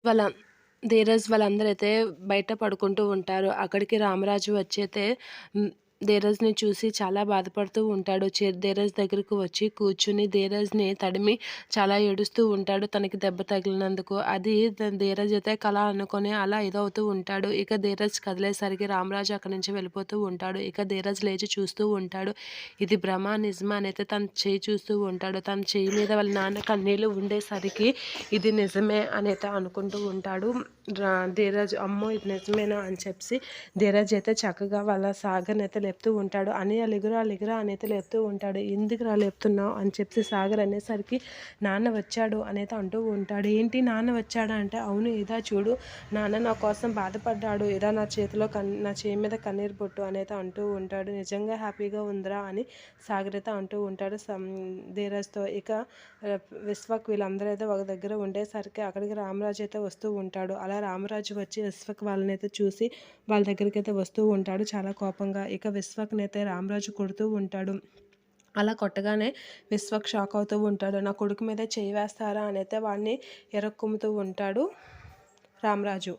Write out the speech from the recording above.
వాళ్ళ ధీరజ్ వాళ్ళందరైతే బయట పడుకుంటూ ఉంటారు. అక్కడికి రామరాజు వచ్చైతే హ్మ్. ధీరజ్‌ని చూసి చాలా బాధపడుతూ ఉంటాడు. ధీరజ్ దగ్గరకు వచ్చి కూర్చుని ధీరజ్‌ని తడిమి చాలా ఏడుస్తూ ఉంటాడు. తనకి దెబ్బ తగిలినందుకు. అది ధీరజ్ అయితే కల అనుకోని అలా ఇదవుతూ ఉంటాడు. ఇక ధీరజ్ కదిలేసరికి రామరాజు అక్కడి నుంచి వెళ్ళిపోతూ ఉంటాడు. ఇక ధీరజ్ లేచి చూస్తూ ఉంటాడు. ఇది భ్రమ నిజమా అనైతే తన చెయ్యి చూస్తూ ఉంటాడు. తన చెయ్యి మీద వాళ్ళ నాన్న కన్నీళ్ళు ఉండేసరికి ఇది నిజమే అనైతే అనుకుంటూ ఉంటాడు. ధీరజ్ అమ్మో ఇది నిజమేనా అని చెప్పి ధీరజ్ అయితే చక్కగా వాళ్ళ సాగర్‌ని అయితే లేపుతూ ఉంటాడు. అన్నయ్య లెగురా లెగురా అని అయితే లేపుతూ ఉంటాడు. ఎందుకురా లేపుతున్నావు అని చెప్పి సాగర్ అనేసరికి నాన్న వచ్చాడు అనైతే అంటూ ఉంటాడు. ఏంటి నాన్న వచ్చాడా అంటే అవును ఇదా చూడు నాన్న నా కోసం బాధపడ్డాడు. ఇదా నా చేయి మీద కన్నీరు బొట్టు అనైతే అంటూ ఉంటాడు. నిజంగా హ్యాపీగా ఉందిరా అని సాగర్ అయితే అంటూ ఉంటాడు ధీరజ్‌తో. ఇక విశ్వక్ వీళ్ళందరూ అయితే ఒక దగ్గర ఉండేసరికి అక్కడికి రామరాజు అయితే వస్తూ ఉంటాడు. అలా రామరాజు వచ్చి విశ్వక్ వాళ్ళనైతే చూసి వాళ్ళ దగ్గరికైతే వస్తూ ఉంటాడు చాలా కోపంగా. ఇక విశ్వక్‌నైతే రామరాజు కొడుతూ ఉంటాడు. అలా కొట్టగానే విశ్వక్ షాక్ అవుతూ ఉంటాడు. నా కొడుకు మీద చెయ్యి వేస్తారా అనైతే వాడిని ఇరక్కొమ్ముతూ ఉంటాడు రామరాజు.